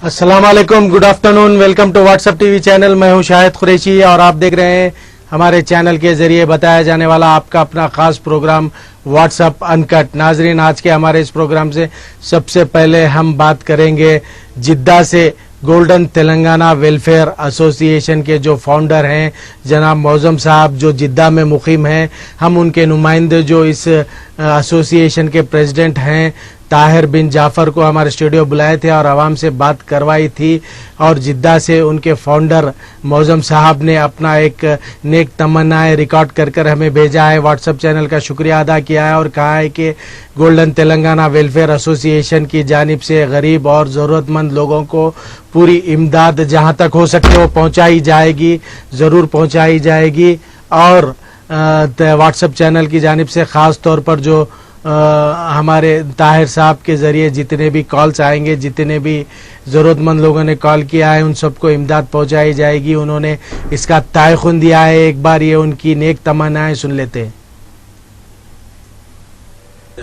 अस्सलाम वालेकुम, good afternoon, welcome to WhatsApp TV channel. मैं हूं शाहिद कुरैशी और आप देख रहे हैं हमारे चैनल के जरिए बताया जाने वाला आपका अपना खास प्रोग्राम व्हाट्सएप अनकट। नाजरीन, आज के हमारे इस प्रोग्राम से सबसे पहले हम बात करेंगे जिद्दा से गोल्डन तेलंगाना वेलफेयर एसोसिएशन के जो फाउंडर हैं जनाब मौजम साहब, जो जिद्दा में मुकीम हैं। हम उनके नुमाइंदे जो इस एसोसिएशन के प्रेसिडेंट हैं ताहिर बिन जाफर को हमारे स्टूडियो बुलाए थे और आवाम से बात करवाई थी। और जिद्दा से उनके फाउंडर मौजम साहब ने अपना एक नेक तमन्नाएं रिकॉर्ड कर हमें भेजा है। व्हाट्सएप चैनल का शुक्रिया अदा किया है और कहा है कि गोल्डन तेलंगाना वेलफेयर एसोसिएशन की जानिब से गरीब और ज़रूरतमंद लोगों को पूरी इमदाद जहां तक हो सके वो पहुंचाई जाएगी, ज़रूर पहुंचाई जाएगी। और व्हाट्सएप चैनल की जानिब से ख़ास तौर पर जो हमारे ताहिर साहब के जरिए जितने भी कॉल्स आएंगे, जितने भी ज़रूरतमंद लोगों ने कॉल किया है, उन सबको इमदाद पहुंचाई जाएगी। उन्होंने इसका तायखुन दिया है। एक बार ये उनकी नेक तमन्नाएं सुन लेते हैं।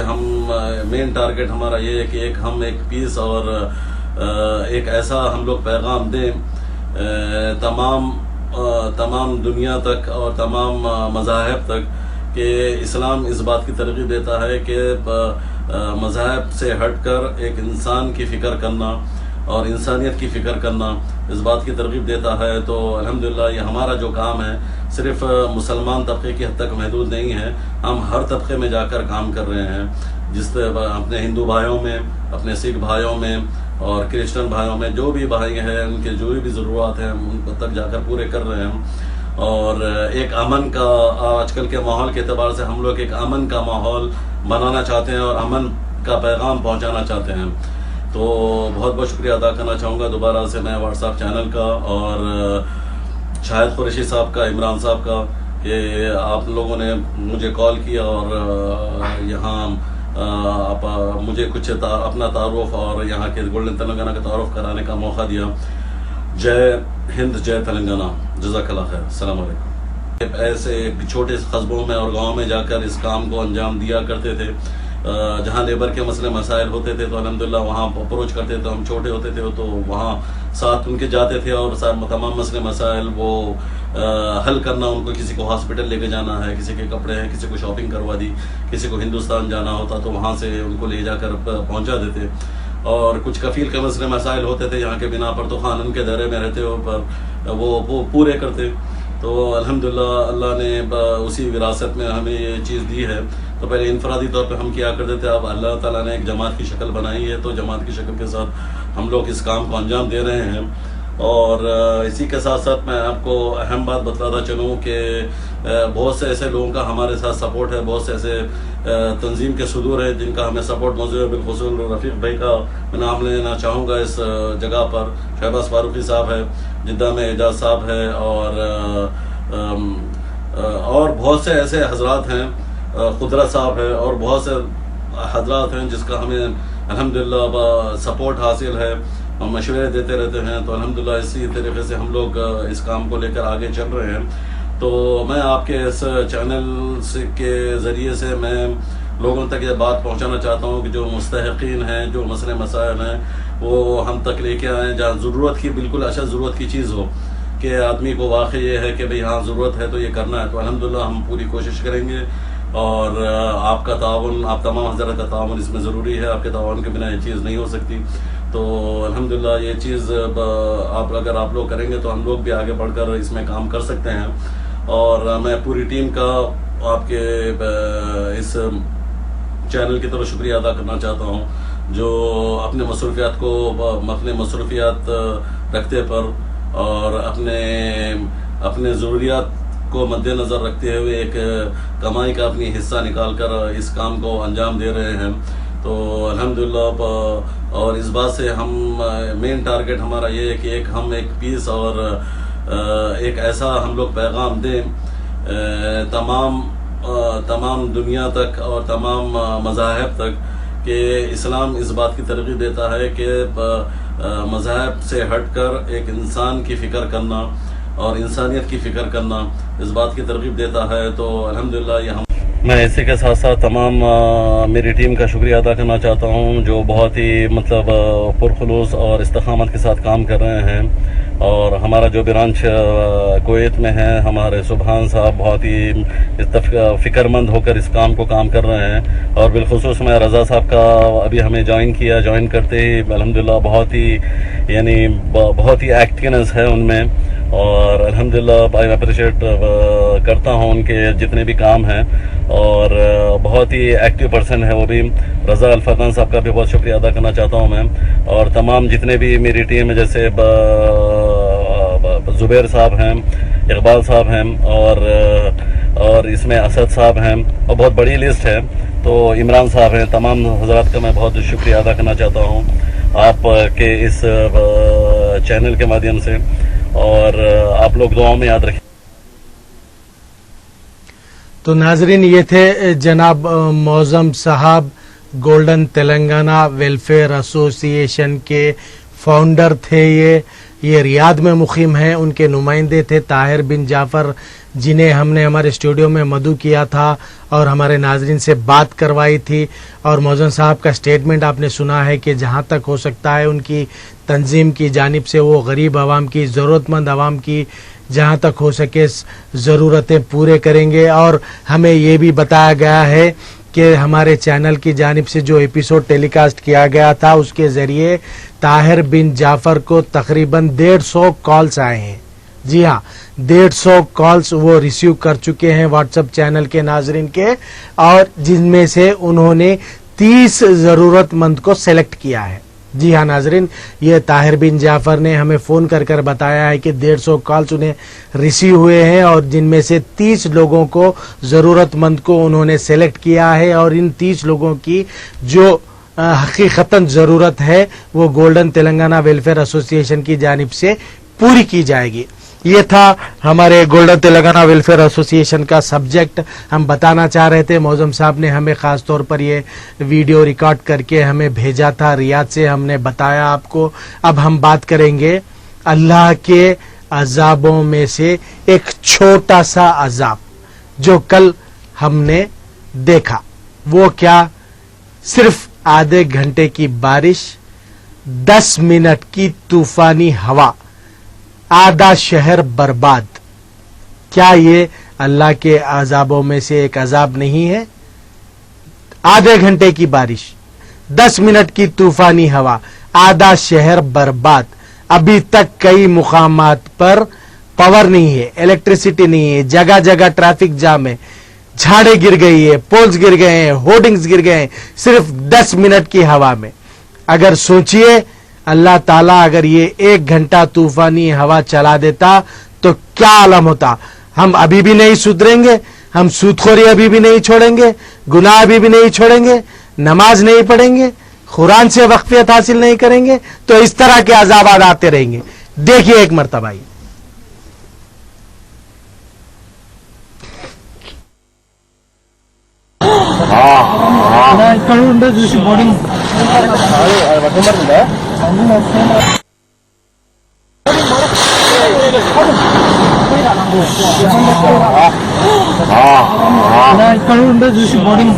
हम मेन टारगेट हमारा ये है कि हम एक पीस और एक ऐसा हम लोग पैगाम दें तमाम दुनिया तक और तमाम मज़ाहिब तक कि इस्लाम इस बात की तरगीब देता है कि मज़हब से हटकर एक इंसान की फ़िक्र करना और इंसानियत की फ़िक्र करना इस बात की तरगीब देता है। तो अल्हम्दुलिल्लाह ये हमारा जो काम है सिर्फ़ मुसलमान तबके की हद तक महदूद नहीं है, हम हर तबके में जाकर काम कर रहे हैं। जिस अपने हिंदू भाइयों में, अपने सिख भाइयों में और क्रिश्चियन भाइयों में जो भी भाई हैं उनके जो भी ज़रूरत हैं उन तक जाकर पूरे कर रहे हैं। और एक अमन का आजकल के माहौल के एतबार से हम लोग एक अमन का माहौल बनाना चाहते हैं और अमन का पैगाम पहुंचाना चाहते हैं। तो बहुत बहुत शुक्रिया अदा करना चाहूँगा दोबारा से मैं व्हाट्सएप चैनल का और शाहिद कुरैशी साहब का, इमरान साहब का, ये आप लोगों ने मुझे कॉल किया और यहाँ आप मुझे कुछ अपना तारुफ और यहाँ के गोल्डन तेलंगाना का तारुफ कराने का मौका दिया। जय हिंद, जय तेलंगाना, जज़ाकल्लाह खैर, अस्सलाम वालेकुम। ऐसे छोटे कस्बों में और गाँव में जाकर इस काम को अंजाम दिया करते थे। जहाँ लेबर के मसले मसाइल होते थे तो अल्हम्दुलिल्लाह वहाँ अप्रोच करते थे। हम छोटे होते थे तो वहाँ साथ उनके जाते थे और तमाम मसले मसाइल वो हल करना। उनको किसी को हॉस्पिटल लेके जाना है, किसी के कपड़े हैं, किसी को शॉपिंग करवा दी, किसी को हिंदुस्तान जाना होता तो वहाँ से उनको ले जाकर पहुँचा देते। और कुछ कफ़ील के मसले मसाइल होते थे यहाँ के बिना पर तो ख़ानन के दायरे में रहते हो पर वो पूरे करते। तो अल्हम्दुलिल्लाह अल्लाह ने उसी विरासत में हमें ये चीज़ दी है। तो पहले इनफरादी तौर पे हम किया करते थे, अब अल्लाह ताला ने एक जमात की शक्ल बनाई है तो जमात की शक्ल के साथ हम लोग इस काम को अंजाम दे रहे हैं। और इसी के साथ साथ मैं आपको अहम बात बताता चलूँ कि बहुत से ऐसे लोगों का हमारे साथ सपोर्ट है, बहुत से ऐसे तंजीम के सदूर है जिनका हमें सपोर्ट मौजूद है। बिलखुसूस रफ़ीक भाई का मैं नाम लेना चाहूँगा इस जगह पर। शहबाज फारूकी साहब है जिद्दा में, एजाज साहब है और बहुत से ऐसे हजरात हैं, खुदरा साहब है और बहुत से हजरात हैं जिसका हमें अल्हम्दुलिल्लाह सपोर्ट हासिल है। हम मशवरे देते रहते हैं तो अल्हम्दुलिल्लाह इसी तरीके से हम लोग इस काम को लेकर आगे चल रहे हैं। तो मैं आपके इस चैनल के ज़रिए से मैं लोगों तक ये बात पहुंचाना चाहता हूं कि जो मुस्तहिकीन हैं, जो मसले मसाइल हैं वो हम तक लेके आएँ। जहाँ ज़रूरत की, बिल्कुल अच्छा ज़रूरत की चीज़ हो कि आदमी को वाकई ये है कि भाई हाँ ज़रूरत है तो ये करना है, तो अल्हम्दुलिल्लाह हम पूरी कोशिश करेंगे। और आपका ताउन, आप तमाम हज़रात का ताउन इसमें ज़रूरी है। आपके ताउन के बिना ये चीज़ नहीं हो सकती। तो अल्हम्दुलिल्लाह ये चीज़ अगर आप लोग करेंगे तो हम लोग भी आगे बढ़कर इसमें काम कर सकते हैं। और मैं पूरी टीम का आपके इस चैनल की तरफ शुक्रिया अदा करना चाहता हूँ जो अपने मसरूफियात रखते पर और अपने ज़रूरियात को मद्देनज़र रखते हुए एक कमाई का अपनी हिस्सा निकाल कर इस काम को अंजाम दे रहे हैं। तो अल्हम्दुलिल्लाह और इस बात से हम मेन टारगेट हमारा ये है कि हम एक पीस और एक ऐसा हम लोग पैगाम दें तमाम दुनिया तक और तमाम मज़ाहिब तक कि इस्लाम इस बात की तरगीब देता है कि मज़हब से हटकर एक इंसान की फ़िक्र करना और इंसानियत की फ़िक्र करना इस बात की तरगीब देता है। तो अल्हम्दुलिल्लाह ये हम मैं इसी के साथ साथ तमाम मेरी टीम का शुक्रिया अदा करना चाहता हूँ जो बहुत ही मतलब पुरखुलूस और इस्तकामत के साथ काम कर रहे हैं। और हमारा जो ब्रांच कुवैत में है, हमारे सुबहान साहब बहुत ही फ़िक्रमंद होकर इस काम को काम कर रहे हैं। और बिलखुसूस मैं रज़ा साहब का अभी हमें ज्वाइन करते ही अल्हम्दुलिल्लाह बहुत ही एक्टिवनेस है उनमें। और अल्हम्दुलिल्लाह आई अप्रिशिएट करता हूँ उनके जितने भी काम हैं। और बहुत ही एक्टिव पर्सन है वो भी। रज़ा अल्फरदान साहब का भी बहुत शुक्रिया अदा करना चाहता हूँ मैं। और तमाम जितने भी मेरी टीम है, जैसे ज़ुबैर साहब हैं, इकबाल साहब हैं, और इसमें असद साहब हैं, और बहुत बड़ी लिस्ट है। तो इमरान साहब हैं, तमाम हज़रात का मैं बहुत शुक्रिया अदा करना चाहता हूँ आप के इस चैनल के माध्यम से। और आप लोग दुआओं में याद रखें। तो नाजरीन, ये थे जनाब मौज़म साहब, गोल्डन तेलंगाना वेलफेयर एसोसिएशन के फाउंडर थे। ये रियाद में मुकीम हैं। उनके नुमाइंदे थे ताहिर बिन जाफ़र, जिन्हें हमने हमारे स्टूडियो में मदऊ किया था और हमारे नाजरीन से बात करवाई थी। और मौज़म साहब का स्टेटमेंट आपने सुना है कि जहाँ तक हो सकता है उनकी तंजीम की जानिब से वो गरीब आवाम की, ज़रूरतमंद आवाम की जहाँ तक हो सके ज़रूरतें पूरे करेंगे। और हमें ये भी बताया गया है कि हमारे चैनल की जानिब से जो एपिसोड टेलीकास्ट किया गया था उसके ज़रिए ताहिर बिन जाफ़र को तकरीबन 150 कॉल्स आए हैं। जी हाँ, 150 कॉल्स वो रिसीव कर चुके हैं व्हाट्सएप चैनल के नाजरीन के, और जिनमें से उन्होंने 30 ज़रूरतमंद को सेलेक्ट किया है। जी हाँ नाजरीन, ये ताहिर बिन जाफ़र ने हमें फ़ोन कर बताया है कि 150 कॉल्स उन्हें रिसीव हुए हैं और जिनमें से 30 लोगों को, ज़रूरतमंद को उन्होंने सेलेक्ट किया है। और इन 30 लोगों की जो हकीकतन ज़रूरत है वो गोल्डन तेलंगाना वेलफेयर एसोसिएशन की जानिब से पूरी की जाएगी। ये था हमारे गोल्डन तेलंगाना वेलफेयर एसोसिएशन का सब्जेक्ट, हम बताना चाह रहे थे। मौज़म साहब ने हमें ख़ास तौर पर ये वीडियो रिकॉर्ड करके हमें भेजा था, रियाद से हमने बताया आपको। अब हम बात करेंगे अल्लाह के अजाबों में से एक छोटा सा अजाब जो कल हमने देखा। वो क्या? सिर्फ आधे घंटे की बारिश, 10 मिनट की तूफानी हवा, आधा शहर बर्बाद। क्या ये अल्लाह के अजाबों में से एक अजाब नहीं है? आधे घंटे की बारिश, 10 मिनट की तूफानी हवा, आधा शहर बर्बाद। अभी तक कई मुकामात पर पावर नहीं है, इलेक्ट्रिसिटी नहीं है, जगह जगह ट्रैफिक जाम है, झाड़े गिर गई है, पोल्स गिर गए हैं, होर्डिंग्स गिर गए हैं, सिर्फ 10 मिनट की हवा में। अगर सोचिए अल्लाह ताला अगर ये 1 घंटा तूफानी हवा चला देता तो क्या आलम होता। हम अभी भी नहीं सुधरेंगे, हम सूदखोरी अभी भी नहीं छोड़ेंगे, गुनाह अभी भी नहीं छोड़ेंगे, नमाज नहीं पढ़ेंगे, कुरान से वक्फियत हासिल नहीं करेंगे, तो इस तरह के अजाबात आते रहेंगे। देखिए एक मरतबा ही ఇక్కడ ఉండే చూసి బోర్డింగ్ ఇక్కడ ఉండే చూసి బోర్డింగ్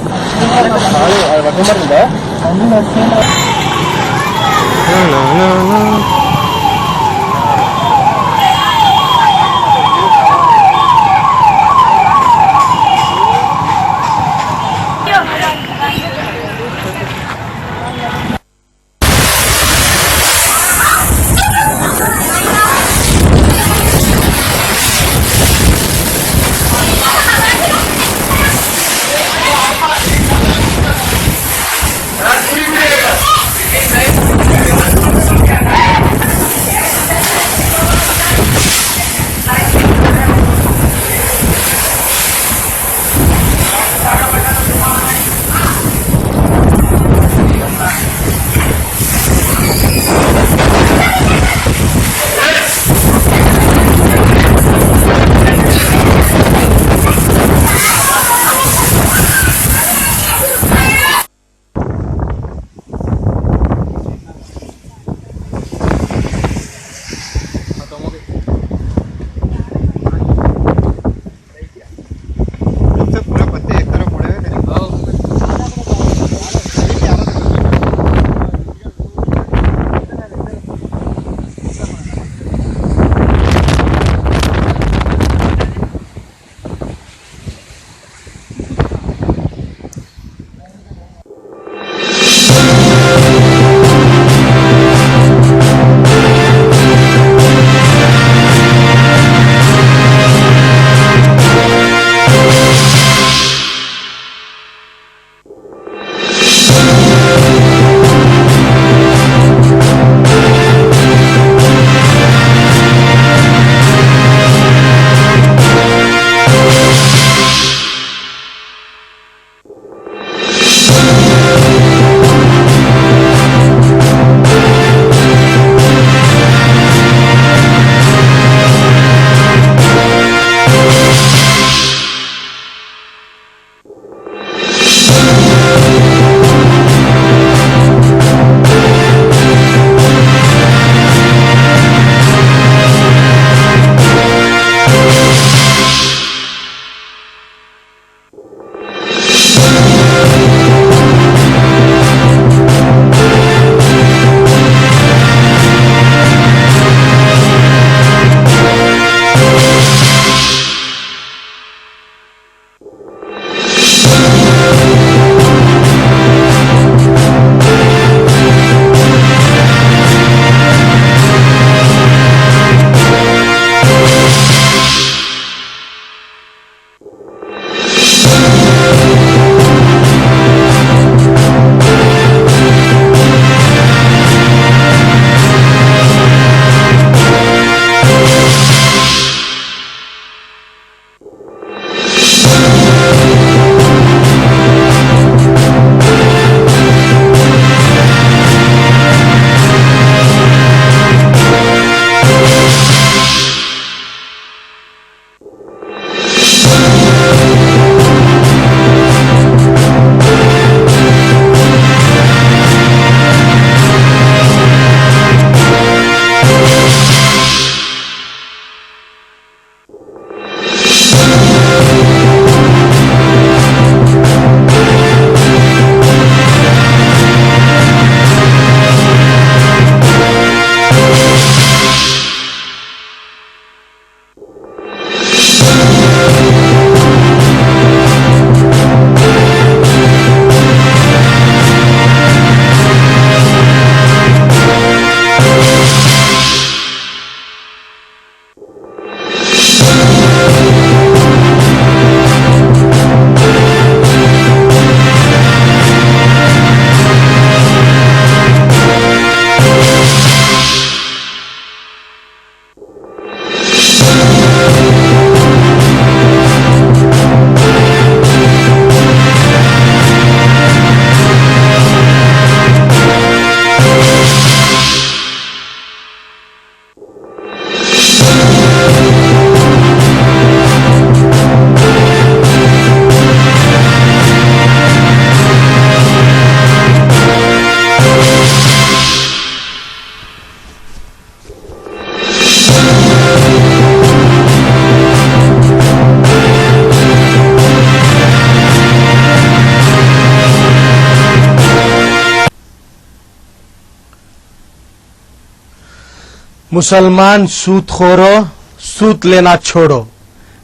मुसलमान सूद खोरो, सूद लेना छोड़ो,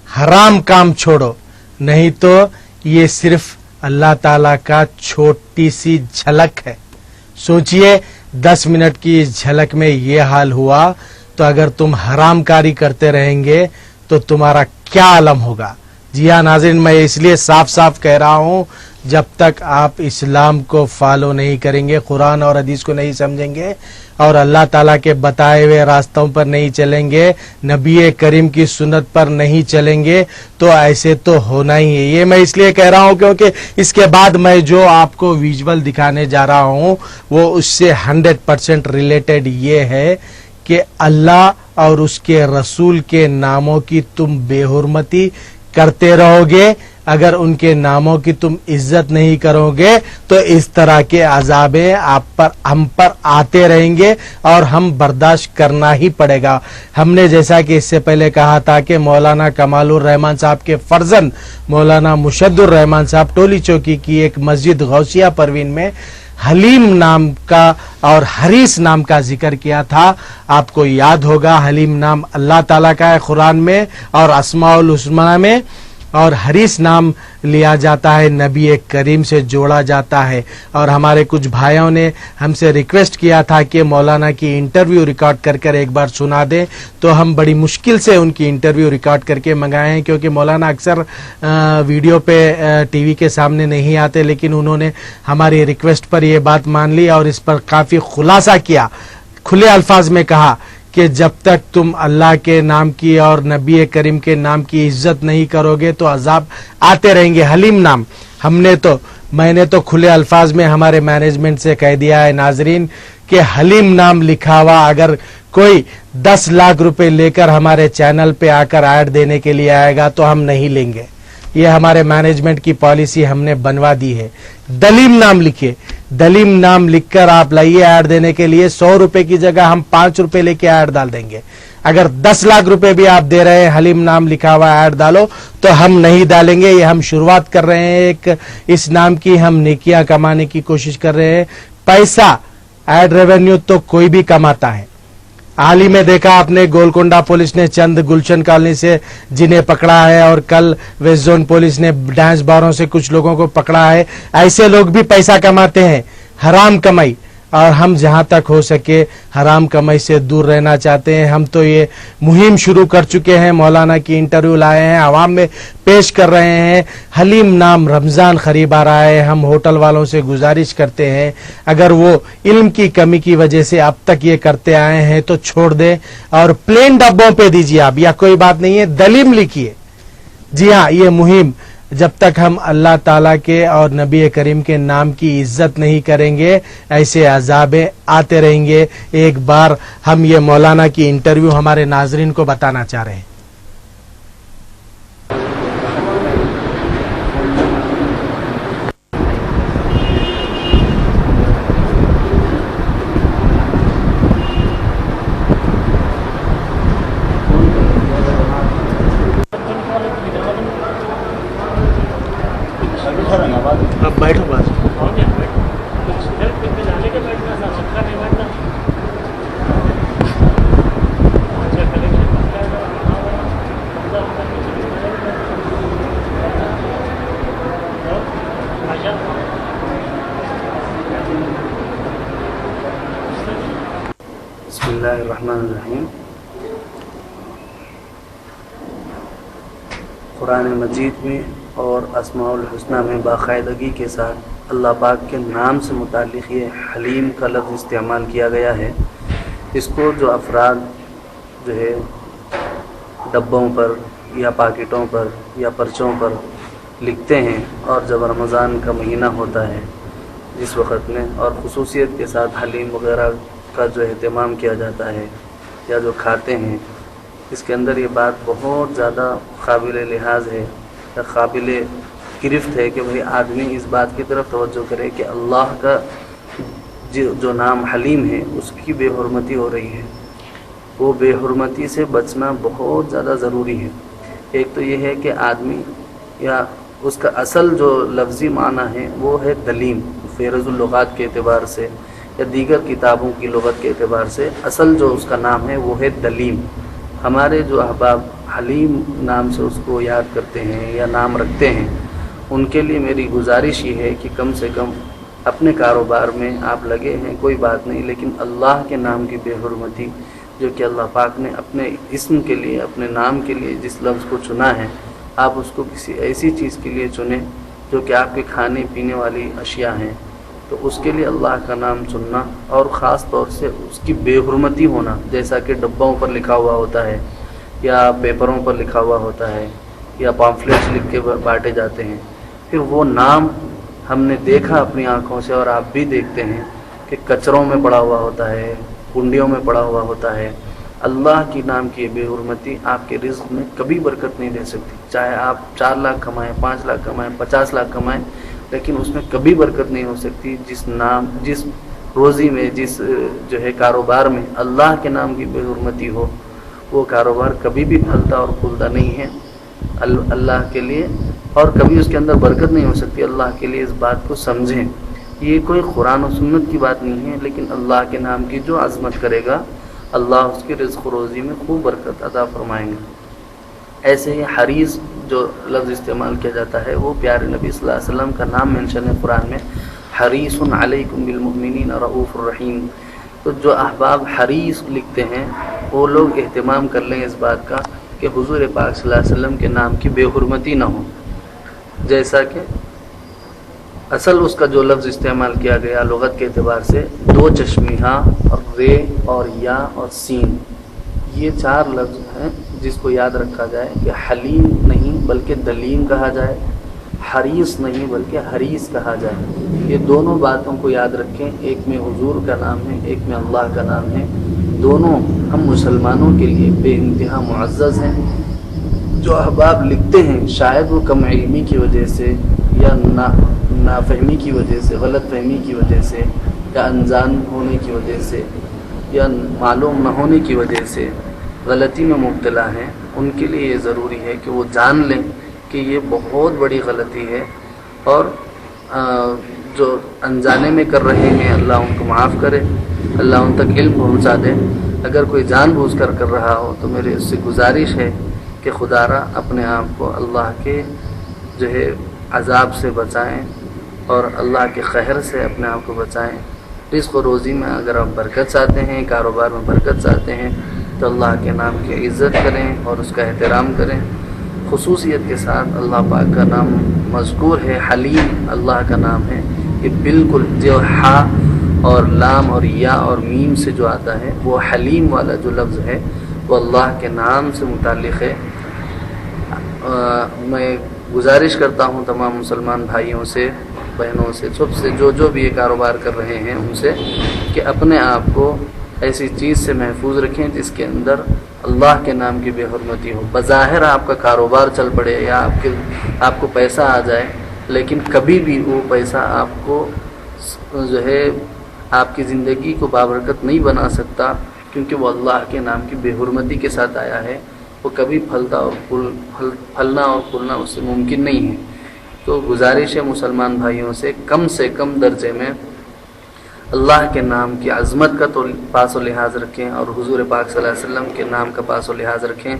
हराम काम छोड़ो, नहीं तो ये सिर्फ अल्लाह ताला का छोटी सी झलक है। सोचिए 10 मिनट की इस झलक में ये हाल हुआ तो अगर तुम हरामकारी करते रहेंगे तो तुम्हारा क्या आलम होगा। जी हाँ नाज़रीन, मैं इसलिए साफ साफ कह रहा हूं, जब तक आप इस्लाम को फॉलो नहीं करेंगे, कुरान और हदीस को नहीं समझेंगे और अल्लाह ताला के बताए हुए रास्तों पर नहीं चलेंगे, नबी करीम की सुन्नत पर नहीं चलेंगे, तो ऐसे तो होना ही है। ये मैं इसलिए कह रहा हूं क्योंकि इसके बाद मैं जो आपको विजुअल दिखाने जा रहा हूं वो उससे 100% रिलेटेड ये है कि अल्लाह और उसके रसूल के नामों की तुम बेहुरमती करते रहोगे, अगर उनके नामों की तुम इज्जत नहीं करोगे तो इस तरह के अजाबे हम पर आते रहेंगे और हम बर्दाश्त करना ही पड़ेगा। हमने जैसा कि इससे पहले कहा था कि मौलाना कमालुर रहमान साहब के फर्जंद मौलाना मुशद्दुर रहमान साहब टोली चौकी की एक मस्जिद गौसिया परवीन में हलीम नाम का और हरीस नाम का जिक्र किया था। आपको याद होगा हलीम नाम अल्लाह ताला का है कुरान में और अस्माउल हुस्ना में, और हरीस नाम लिया जाता है, नबी करीम से जोड़ा जाता है। और हमारे कुछ भाइयों ने हमसे रिक्वेस्ट किया था कि मौलाना की इंटरव्यू रिकॉर्ड कर एक बार सुना दें, तो हम बड़ी मुश्किल से उनकी इंटरव्यू रिकॉर्ड करके मंगाए हैं, क्योंकि मौलाना अक्सर वीडियो पे टीवी के सामने नहीं आते, लेकिन उन्होंने हमारी रिक्वेस्ट पर यह बात मान ली और इस पर काफ़ी खुलासा किया, खुले अल्फाज में कहा कि जब तक तुम अल्लाह के नाम की और नबी करीम के नाम की इज्जत नहीं करोगे तो अजाब आते रहेंगे। हलीम नाम मैंने तो खुले अल्फाज में हमारे मैनेजमेंट से कह दिया है नाजरीन कि हलीम नाम लिखा हुआ अगर कोई 10 लाख रुपए लेकर हमारे चैनल पे आकर ऐड देने के लिए आएगा तो हम नहीं लेंगे। ये हमारे मैनेजमेंट की पॉलिसी हमने बनवा दी है। दलीम नाम लिखिए, दलीम नाम लिखकर आप लाइए ऐड देने के लिए, 100 रुपए की जगह हम 5 रुपए लेके ऐड डाल देंगे। अगर 10 लाख रुपए भी आप दे रहे हैं हलीम नाम लिखा हुआ ऐड डालो तो हम नहीं डालेंगे। ये हम शुरुआत कर रहे हैं, एक इस नाम की हम नेकियां कमाने की कोशिश कर रहे हैं। पैसा ऐड रेवेन्यू तो कोई भी कमाता है। हाल ही में देखा आपने गोलकोंडा पुलिस ने चंद गुलशन कॉलोनी से जिन्हें पकड़ा है और कल वेस्ट जोन पुलिस ने डांस बारों से कुछ लोगों को पकड़ा है। ऐसे लोग भी पैसा कमाते हैं, हराम कमाई, और हम जहां तक हो सके हराम कमाई से दूर रहना चाहते हैं। हम तो ये मुहिम शुरू कर चुके हैं, मौलाना की इंटरव्यू लाए हैं, आवाम में पेश कर रहे हैं। हलीम नाम रमजान करीब आ रहा है, हम होटल वालों से गुजारिश करते हैं अगर वो इल्म की कमी की वजह से अब तक ये करते आए हैं तो छोड़ दें और प्लेन डब्बों पे दीजिए आप, या कोई बात नहीं है दलीम लिखिए। जी हाँ, ये मुहिम जब तक हम अल्लाह ताला के और नबी करीम के नाम की इज्जत नहीं करेंगे ऐसे अजाबे आते रहेंगे। एक बार हम ये मौलाना की इंटरव्यू हमारे नाजरीन को बताना चाह रहे हैं। अब बैठो बस। बिस्मिल्लाहिर्रहमानिर्रहीम। कुरान मजीद में और अस्माउल हुस्ना में बाकायदगी के साथ अल्लाह पाक के नाम से मुताल्लिक़ ये हलीम का लफ्ज़ इस्तेमाल किया गया है। इसको जो अफराद जो है डब्बों पर या पाकिटों पर या पर्चों पर लिखते हैं और जब रमज़ान का महीना होता है जिस वक़्त में और ख़ुसूसियत के साथ हलीम वग़ैरह का जो अहतमाम किया जाता है या जो खाते हैं, इसके अंदर ये बात बहुत ज़्यादा काबिल लिहाज है या काबिल गिरफ्त है कि भाई आदमी इस बात की तरफ तवज्जो करे कि अल्लाह का जो नाम हलीम है उसकी बेहुरमती हो रही है। वो बेहुरमती से बचना बहुत ज़्यादा ज़रूरी है। एक तो ये है कि आदमी या उसका असल जो लफ्ज़ी माना है वो है दलीम, फ़ेरज़ुल लुग़ात के एतबार से یا دیگر کتابوں کی لغت کے اعتبار سے اصل جو اس کا نام ہے وہ ہے دلیم۔ ہمارے جو احباب حلیم نام سے اس کو یاد کرتے ہیں یا نام رکھتے ہیں، ان کے لیے میری گزارش یہ ہے کہ کم سے کم اپنے کاروبار میں آپ لگے ہیں کوئی بات نہیں، لیکن اللہ کے نام کی بے حرمتی جو کہ اللہ پاک نے اپنے اسم کے لیے، اپنے نام کے لیے جس لفظ کو چنا ہے، آپ اس کو کسی ایسی چیز کے لیے چنیں جو کہ آپ کے کھانے پینے والی اشیاء ہیں، تو اس کے لیے اللہ کا نام چننا، اور خاص طور سے اس کی بے حرمتی ہونا، جیسا کہ ڈبوں پر لکھا ہوا ہوتا ہے یا پیپروں پر لکھا ہوا ہوتا ہے یا پامفلیٹس لکھ کے بانٹے جاتے ہیں، پھر وہ نام ہم نے دیکھا اپنی آنکھوں سے اور آپ بھی دیکھتے ہیں کہ کچروں میں پڑا ہوا ہوتا ہے، کنڈیوں میں پڑا ہوا ہوتا ہے۔ اللہ کی نام کی بے حرمتی آپ کے رزق میں کبھی برکت نہیں دے سکتی، چاہے آپ 4 لاکھ کمائیں، 5 لاکھ کمائیں، 50 لاکھ کمائیں، لیکن اس میں کبھی برکت نہیں ہو سکتی جس روزی میں، جس جو ہے کاروبار میں اللہ کے نام کی بے حرمتی ہو، وہ کاروبار کبھی بھی پھلتا اور پھولتا نہیں ہے اللہ کے لیے، اور کبھی اس کے اندر برکت نہیں ہو سکتی اللہ کے لیے۔ اس بات کو سمجھیں، یہ کوئی قرآن و سنت کی بات نہیں ہے، لیکن اللہ کے نام کی جو عظمت کرے گا اللہ اس کی رزق و روزی میں خوب برکت عطا فرمائیں گے۔ ایسے ہی حریص جو لفظ استعمال کیا جاتا ہے وہ پیارے نبی صلی اللہ علیہ وسلم کا نام مینشن ہے قرآن میں، حریص علیکم بالمؤمنین رؤوف الرحیم۔ تو جو احباب حریص لکھتے ہیں وہ لوگ اہتمام کر لیں اس بات کا کہ حضور پاک صلی اللہ علیہ وسلم کے نام کی بے حرمتی نہ ہو، جیسا کہ اصل اس کا جو لفظ استعمال کیا گیا لغت کے اعتبار سے 2 چشمیہ اور رے اور یا اور سین، یہ 4 لفظ ہیں جس کو یاد رکھا جائے کہ حلیم نہیں بلکہ دلیم کہا جائے، حریص نہیں بلکہ حریص کہا جائے۔ یہ دونوں باتوں کو یاد رکھیں، ایک میں حضور کا نام ہے، ایک میں اللہ کا نام ہے، دونوں ہم مسلمانوں کے لیے بے انتہا معزز ہیں۔ جو احباب لکھتے ہیں شاید وہ کم علمی کی وجہ سے یا نافہمی کی وجہ سے، غلط فہمی کی وجہ سے یا انجان ہونے کی وجہ سے یا معلوم نہ ہونے کی وجہ سے غلطی میں مبتلا ہیں، ان کے لیے یہ ضروری ہے کہ وہ جان لیں کہ یہ بہت بڑی غلطی ہے، اور جو انجانے میں کر رہے ہیں اللہ ان کو معاف کرے، اللہ ان تک علم پہنچا دے۔ اگر کوئی جان بوجھ کر رہا ہو تو میرے اس سے گزارش ہے کہ خدا را اپنے آپ کو اللہ کے جو ہے عذاب سے بچائیں اور اللہ کے قہر سے اپنے آپ کو بچائیں۔ رزق و روزی میں اگر آپ برکت چاہتے ہیں، کاروبار میں برکت چاہتے ہیں، تو اللہ کے نام کی عزت کریں اور اس کا احترام کریں۔ خصوصیت کے ساتھ اللہ پاک کا نام مذکور ہے، حلیم اللہ کا نام ہے، یہ بالکل جو ہا اور لام اور یا اور میم سے جو آتا ہے وہ حلیم والا جو لفظ ہے وہ اللہ کے نام سے متعلق ہے۔ میں گزارش کرتا ہوں تمام مسلمان بھائیوں سے، بہنوں سے، سب سے جو بھی یہ کاروبار کر رہے ہیں ان سے، کہ اپنے آپ کو ایسی چیز سے محفوظ رکھیں جس کے اندر اللہ کے نام کی بے حرمتی ہو۔ بظاہر آپ کا کاروبار چل پڑے یا آپ کو پیسہ آ جائے، لیکن کبھی بھی وہ پیسہ آپ کو جو ہے آپ کی زندگی کو بابرکت نہیں بنا سکتا، کیونکہ وہ اللہ کے نام کی بے حرمتی کے ساتھ آیا ہے، وہ کبھی پھلنا اور پھولنا اس سے ممکن نہیں ہے۔ تو گزارش ہے مسلمان بھائیوں سے کم درجے میں اللہ کے نام کی عظمت کا تو پاس و لحاظ رکھیں اور حضور پاک صلی اللہ علیہ وسلم کے نام کا پاس و لحاظ رکھیں۔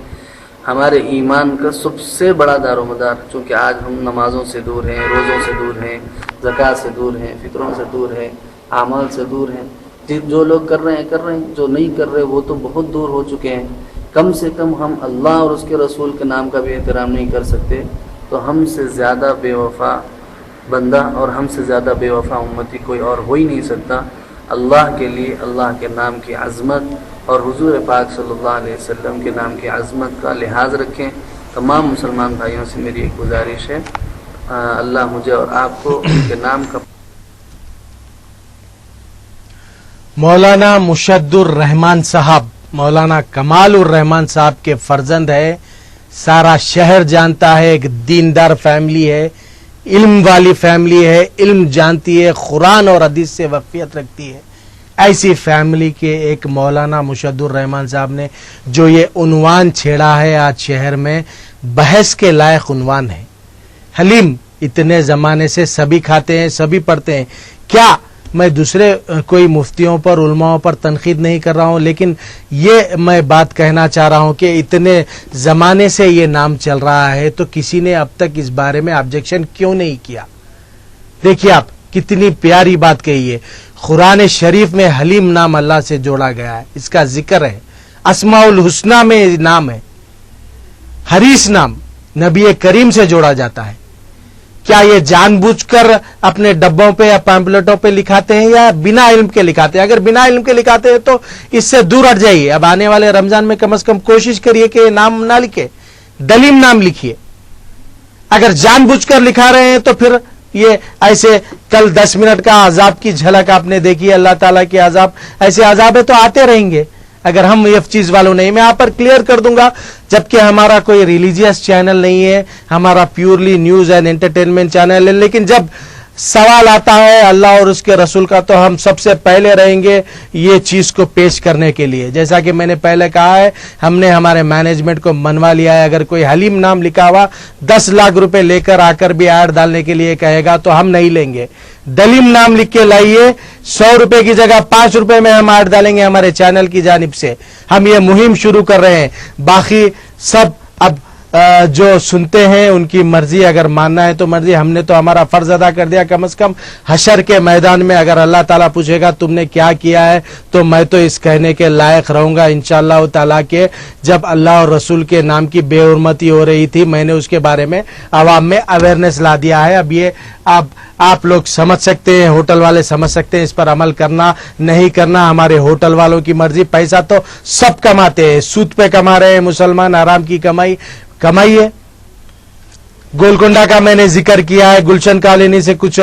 ہمارے ایمان کا سب سے بڑا دار و مدار، چونکہ آج ہم نمازوں سے دور ہیں، روزوں سے دور ہیں، زکوٰۃ سے دور ہیں، فطروں سے دور ہیں، اعمال سے دور ہیں۔ جو لوگ کر رہے ہیں، جو نہیں کر رہے وہ تو بہت دور ہو چکے ہیں۔ کم سے کم ہم اللہ اور اس کے رسول کے نام کا بھی احترام نہیں کر سکتے، تو ہم سے زیادہ بے وفا بندہ اور ہم سے زیادہ بے وفا امتی کوئی اور ہو ہی نہیں سکتا۔ اللہ کے لیے اللہ کے نام کی عظمت اور حضور پاک صلی اللہ علیہ وسلم کے نام کی عظمت کا لحاظ رکھیں۔ تمام مسلمان بھائیوں سے میری ایک گزارش ہے، اللہ مجھے اور آپ کو ان کے نام کا۔ مولانا مشد الرحمان صاحب، مولانا کمال الرحمان صاحب کے فرزند ہے، سارا شہر جانتا ہے، ایک دیندار فیملی ہے، علم والی فیملی ہے، علم جانتی ہے، قرآن اور حدیث سے وقفیت رکھتی ہے۔ ایسی فیملی کے ایک مولانا مشد الرحمان صاحب نے جو یہ عنوان چھیڑا ہے آج شہر میں، بحث کے لائق عنوان ہے۔ حلیم اتنے زمانے سے سبھی کھاتے ہیں، سبھی پڑھتے ہیں، کیا میں دوسرے کوئی مفتیوں پر علماؤں پر تنقید نہیں کر رہا ہوں، لیکن یہ میں بات کہنا چاہ رہا ہوں کہ اتنے زمانے سے یہ نام چل رہا ہے تو کسی نے اب تک اس بارے میں آبجیکشن کیوں نہیں کیا؟ دیکھیے آپ کتنی پیاری بات کہی ہے، قرآن شریف میں حلیم نام اللہ سے جوڑا گیا ہے، اس کا ذکر ہے، اسماء الحسنہ میں نام ہے، حریص نام نبی کریم سے جوڑا جاتا ہے۔ کیا یہ جان بوجھ کر اپنے ڈبوں پہ یا پیمپلیٹوں پہ لکھاتے ہیں یا بنا علم کے لکھاتے ہیں؟ اگر بنا علم کے لکھاتے ہیں تو اس سے دور ہٹ جائیے۔ اب آنے والے رمضان میں کم از کم کوشش کریے کہ یہ نام نہ لکھے، دلیم نام لکھیے۔ اگر جان بوجھ کر لکھا رہے ہیں تو پھر یہ ایسے کل 10 منٹ کا عذاب کی جھلک آپ نے دیکھی، اللہ تعالیٰ کے عذاب، ایسے عذاب ہے تو آتے رہیں گے اگر ہم یہ چیز والوں نہیں۔ میں آپ پر کلیئر کر دوں گا، جبکہ ہمارا کوئی ریلیجیس چینل نہیں ہے، ہمارا purely news and entertainment channel ہے، لیکن جب سوال آتا ہے اللہ اور اس کے رسول کا تو ہم سب سے پہلے رہیں گے یہ چیز کو پیش کرنے کے لیے۔ جیسا کہ میں نے پہلے کہا ہے، ہم نے ہمارے مینجمنٹ کو منوا لیا ہے، اگر کوئی حلیم نام لکھا ہوا 10 لاکھ روپے لے کر آ کر بھی ایڈ ڈالنے کے لیے کہے گا تو ہم نہیں لیں گے۔ دلیم نام لکھ کے لائیے، 100 روپے کی جگہ 5 روپے میں ہم ایڈ ڈالیں گے ہمارے چینل کی جانب سے۔ ہم یہ مہم شروع کر رہے ہیں، باقی سب اب جو سنتے ہیں ان کی مرضی، اگر ماننا ہے تو مرضی، ہم نے تو ہمارا فرض ادا کر دیا۔ کم از کم حشر کے میدان میں اگر اللہ تعالیٰ پوچھے گا تم نے کیا کیا ہے تو میں تو اس کہنے کے لائق رہوں گا انشاءاللہ تعالیٰ کہ جب اللہ اور رسول کے نام کی بے حرمتی ہو رہی تھی میں نے اس کے بارے میں عوام میں اویئرنیس لا دیا ہے۔ اب یہ آپ لوگ سمجھ سکتے ہیں، ہوٹل والے سمجھ سکتے ہیں، اس پر عمل کرنا نہیں کرنا ہمارے ہوٹل والوں کی مرضی۔ پیسہ تو سب کماتے ہیں، سود پہ کما رہے ہیں مسلمان، آرام کی کمائی ہے۔ گولکنڈہ کا میں نے ذکر کیا ہے، گلشن کالونی سے کچھ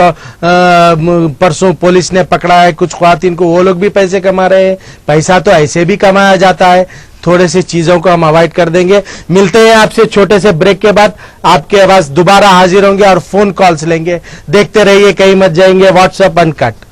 پرسوں پولیس نے پکڑا ہے کچھ خواتین کو، وہ لوگ بھی پیسے کما رہے ہیں۔ پیسہ تو ایسے بھی کمایا جاتا ہے، تھوڑے سے چیزوں کو ہم اوائڈ کر دیں گے۔ ملتے ہیں آپ سے چھوٹے سے بریک کے بعد، آپ کے آواز دوبارہ حاضر ہوں گے اور فون کالز لیں گے۔ دیکھتے رہیے، کہیں مت جائیں گے، واٹس ایپ انکٹ۔